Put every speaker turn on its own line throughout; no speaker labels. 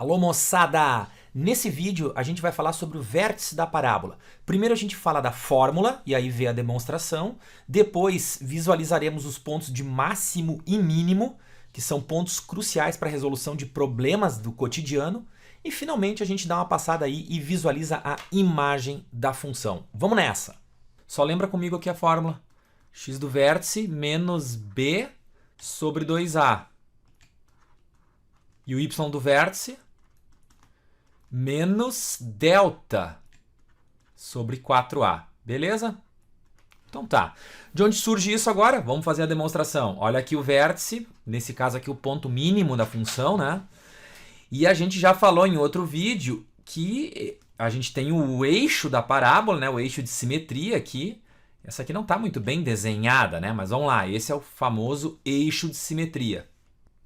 Alô, moçada! Nesse vídeo a gente vai falar sobre o vértice da parábola. Primeiro a gente fala da fórmula e aí vê a demonstração. Depois visualizaremos os pontos de máximo e mínimo, que são pontos cruciais para a resolução de problemas do cotidiano. E finalmente a gente dá uma passada aí e visualiza a imagem da função. Vamos nessa! Só lembra comigo aqui a fórmula. X do vértice menos b sobre 2a. E o y do vértice menos delta sobre 4a. Beleza? Então tá. De onde surge isso agora? Vamos fazer a demonstração. Olha aqui o vértice, nesse caso aqui o ponto mínimo da função, né? E a gente já falou em outro vídeo que a gente tem o eixo da parábola, né? O eixo de simetria aqui. Essa aqui não está muito bem desenhada, né? Mas vamos lá, esse é o famoso eixo de simetria.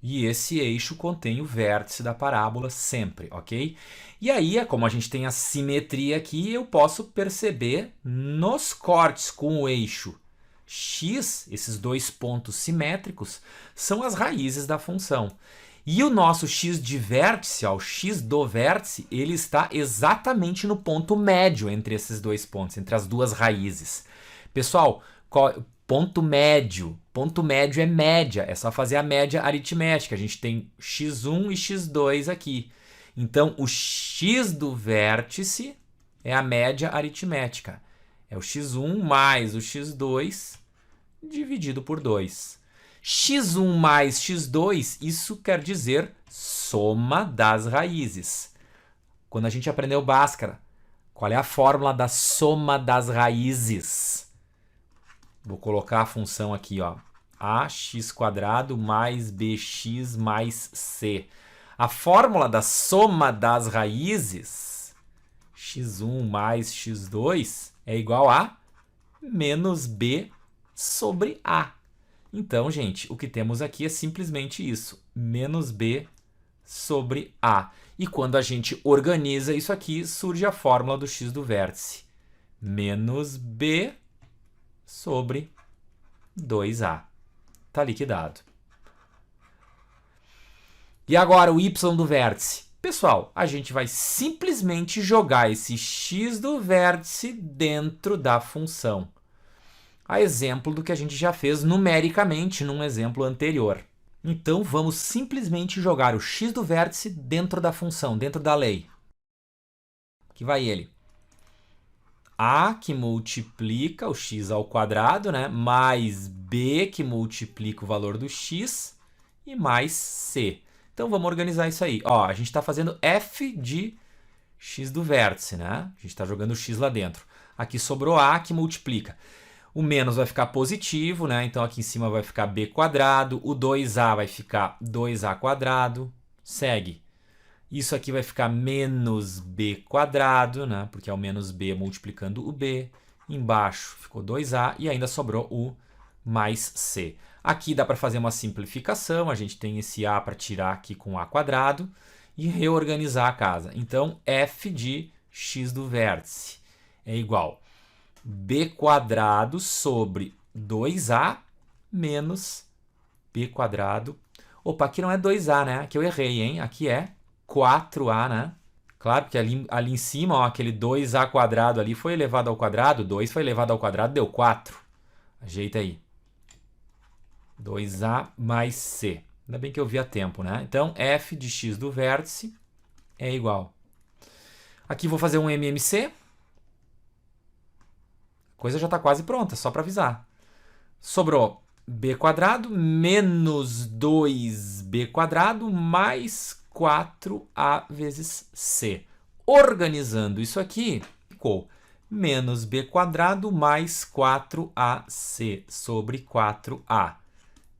E esse eixo contém o vértice da parábola sempre, ok? E aí, como a gente tem a simetria aqui, eu posso perceber nos cortes com o eixo x, esses dois pontos simétricos, são as raízes da função. E o nosso x de vértice, ó, o x do vértice, ele está exatamente no ponto médio entre esses dois pontos, entre as duas raízes. Pessoal, ponto médio é média, é só fazer a média aritmética. A gente tem x1 e x2 aqui. Então, o x do vértice é a média aritmética. É o x1 mais o x2 dividido por 2. x1 mais x2, isso quer dizer soma das raízes. Quando a gente aprendeu Bhaskara, qual é a fórmula da soma das raízes? Vou colocar a função aqui, ó, ax² mais bx mais c. A fórmula da soma das raízes, x1 mais x2, é igual a menos b sobre a. Então, gente, o que temos aqui é simplesmente isso, menos b sobre a. E quando a gente organiza isso aqui, surge a fórmula do x do vértice, menos b sobre 2a. Está liquidado. E agora o y do vértice. Pessoal, a gente vai simplesmente jogar esse x do vértice dentro da função. A exemplo do que a gente já fez numericamente num exemplo anterior. Então vamos simplesmente jogar o x do vértice dentro da função, dentro da lei. Aqui vai ele. A que multiplica o x ao quadrado, né? Mais b que multiplica o valor do x e mais c. Então vamos organizar isso aí. Ó, a gente está fazendo f de x do vértice, né? A gente está jogando o x lá dentro. Aqui sobrou a que multiplica. O menos vai ficar positivo, né? Então aqui em cima vai ficar b². O 2a vai ficar 2a². Segue. Isso aqui vai ficar menos b², né? Porque é o menos b multiplicando o b. Embaixo ficou 2a e ainda sobrou o mais c. Aqui dá para fazer uma simplificação. A gente tem esse a para tirar aqui com a² e reorganizar a casa. Então, f de x do vértice é igual a b² sobre 2a menos b². Opa, aqui não é 2a, né? Aqui eu errei, hein? Aqui é 4a, né? Claro que ali em cima, ó, aquele 2a² ali foi elevado ao quadrado, 2 foi elevado ao quadrado, deu 4. Ajeita aí. 2a mais c. Ainda bem que eu vi a tempo, né? Então, f de x do vértice é igual. Aqui vou fazer um MMC. A coisa já está quase pronta, só para avisar. Sobrou b² menos 2b² mais 4a vezes c. Organizando isso aqui, ficou menos b² mais 4ac sobre 4a.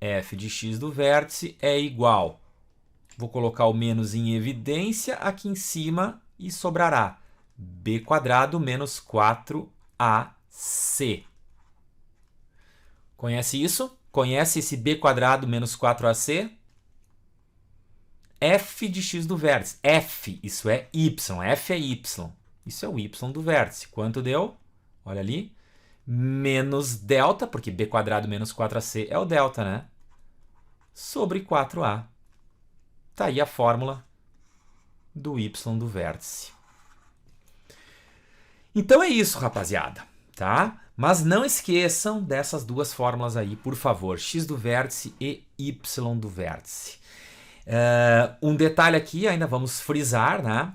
f de x do vértice é igual. Vou colocar o menos em evidência aqui em cima e sobrará b² menos 4ac. Conhece isso? Conhece esse b² menos 4ac? f de x do vértice. F, isso é y. F é y. Isso é o y do vértice. Quanto deu? Olha ali. Menos delta, porque b² menos 4ac é o delta, né? Sobre 4a. Tá aí a fórmula do y do vértice. Então é isso, rapaziada, tá? Mas não esqueçam dessas duas fórmulas aí, por favor, x do vértice e y do vértice. Um detalhe aqui, ainda vamos frisar, né?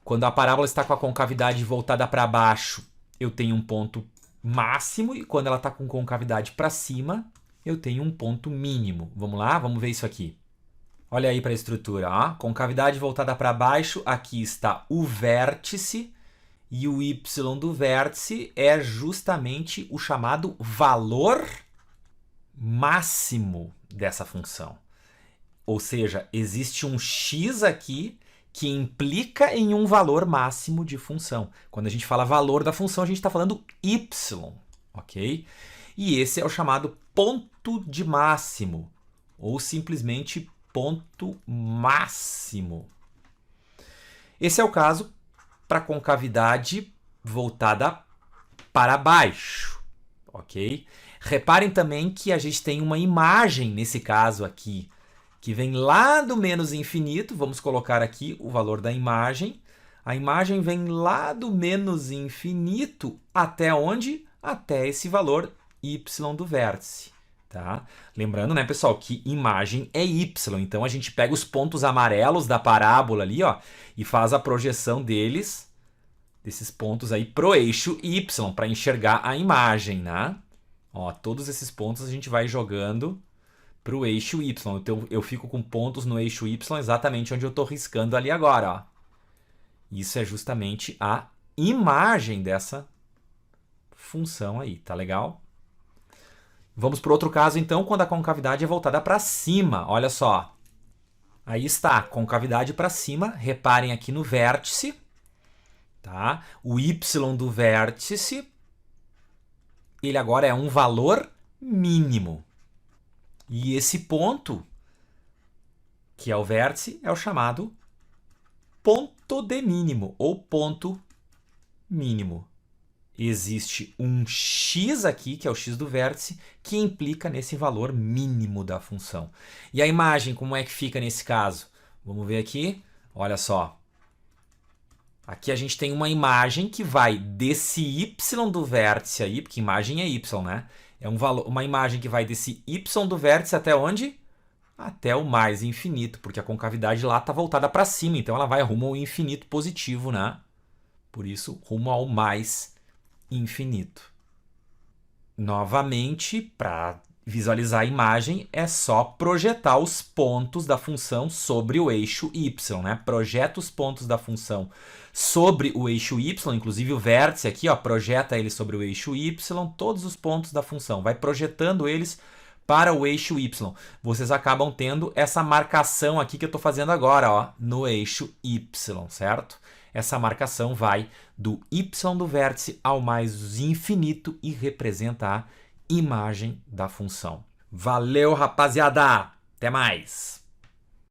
Quando a parábola está com a concavidade voltada para baixo, eu tenho um ponto máximo, e quando ela está com concavidade para cima, eu tenho um ponto mínimo. Vamos lá? Vamos ver isso aqui. Olha aí para a estrutura, ó. Concavidade voltada para baixo, aqui está o vértice, e o y do vértice é justamente o chamado valor máximo dessa função. Ou seja, existe um x aqui que implica em um valor máximo de função. Quando a gente fala valor da função, a gente está falando y, ok? E esse é o chamado ponto de máximo, ou simplesmente ponto máximo. Esse é o caso para concavidade voltada para baixo, ok? Reparem também que a gente tem uma imagem nesse caso aqui, que vem lá do menos infinito, vamos colocar aqui o valor da imagem. A imagem vem lá do menos infinito até onde? Até esse valor y do vértice. Tá? Lembrando, né, pessoal, que imagem é y, então a gente pega os pontos amarelos da parábola ali, ó, e faz a projeção desses pontos aí pro eixo y, para enxergar a imagem, né? Ó, todos esses pontos a gente vai jogando pro eixo y, então eu fico com pontos no eixo y exatamente onde eu estou riscando ali agora, ó. Isso é justamente a imagem dessa função aí, tá legal? Vamos para o outro caso, então, quando a concavidade é voltada para cima. Olha só. Aí está, concavidade para cima. Reparem aqui no vértice. Tá? O y do vértice, ele agora é um valor mínimo. E esse ponto, que é o vértice, é o chamado ponto de mínimo, ou ponto mínimo. Existe um x aqui, que é o x do vértice, que implica nesse valor mínimo da função. E a imagem, como é que fica nesse caso? Vamos ver aqui. Olha só. Aqui a gente tem uma imagem que vai desse y do vértice aí, porque imagem é y, né? É uma imagem que vai desse y do vértice até onde? Até o mais infinito, porque a concavidade lá está voltada para cima, então ela vai rumo ao infinito positivo, né? Por isso, rumo ao mais infinito. Novamente, para visualizar a imagem, é só projetar os pontos da função sobre o eixo y, né? Projeta os pontos da função sobre o eixo y, inclusive o vértice aqui, ó, projeta ele sobre o eixo y, todos os pontos da função, vai projetando eles para o eixo y. Vocês acabam tendo essa marcação aqui que eu estou fazendo agora, ó, no eixo y, certo? Essa marcação vai do y do vértice ao mais infinito e representa a imagem da função. Valeu, rapaziada! Até mais!